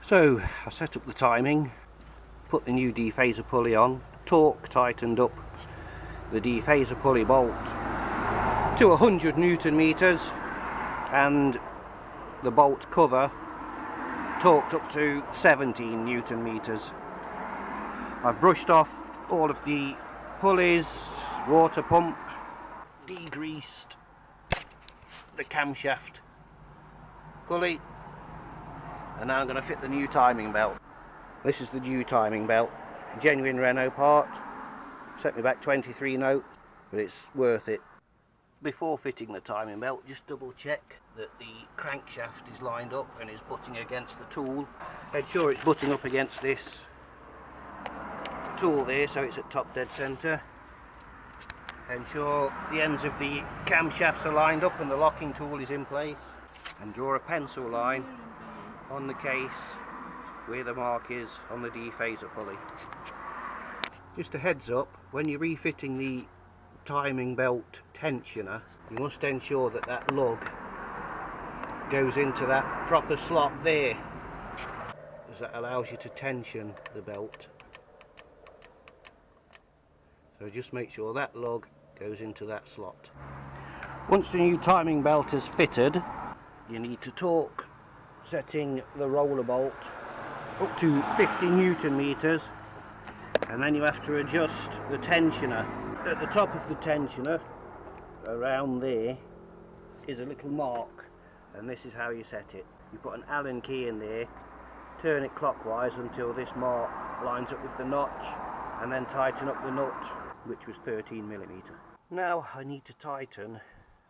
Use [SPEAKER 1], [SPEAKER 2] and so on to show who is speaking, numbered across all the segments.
[SPEAKER 1] So I set up the timing, put the new dephaser pulley on, torque tightened up the dephaser pulley bolt to 100 Newton meters and the bolt cover torqued up to 17 Newton meters. I've brushed off all of the pulleys, water pump, degreased the camshaft pulley, and now I'm going to fit the new timing belt. This is the new timing belt, genuine Renault part, set me back 23 notes, but it's worth it. Before fitting the timing belt, just double check that the crankshaft is lined up and is butting against the tool. Ensure it's butting up against this tool there so it's at top dead centre. Ensure the ends of the camshafts are lined up and the locking tool is in place, and draw a pencil line on the case where the mark is on the dephaser pulley. Just a heads up, when you're refitting the timing belt tensioner, you must ensure that that lug goes into that proper slot there, as that allows you to tension the belt. So just make sure that lug goes into that slot. Once the new timing belt is fitted, you need to torque, setting the roller bolt up to 50 Newton meters, and then you have to adjust the tensioner. At the top of the tensioner, around there, is a little mark, and this is how you set it. You put an Allen key in there, turn it clockwise until this mark lines up with the notch, and then tighten up the nut, which was 13mm. Now I need to tighten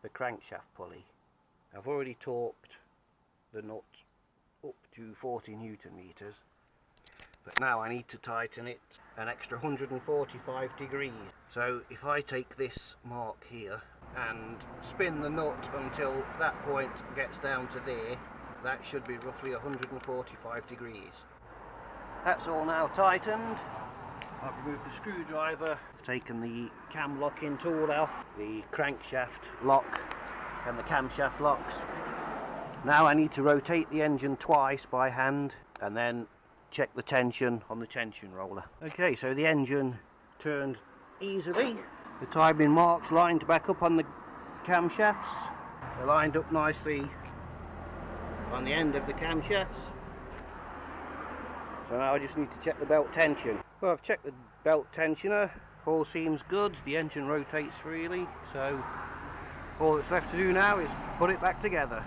[SPEAKER 1] the crankshaft pulley. I've already torqued the nut up to 40 Newton meters, but now I need to tighten it an extra 145 degrees. So if I take this mark here and spin the nut until that point gets down to there, that should be roughly 145 degrees. That's all now tightened. I've removed the screwdriver, I've taken the cam locking tool off, the crankshaft lock and the camshaft locks. Now I need to rotate the engine twice by hand and then check the tension on the tension roller. Okay, so the engine turned easily. The timing marks lined back up on the camshafts. They're lined up nicely on the end of the camshafts. So now I just need to check the belt tension. Well, I've checked the belt tensioner, all seems good, the engine rotates freely, so all that's left to do now is put it back together.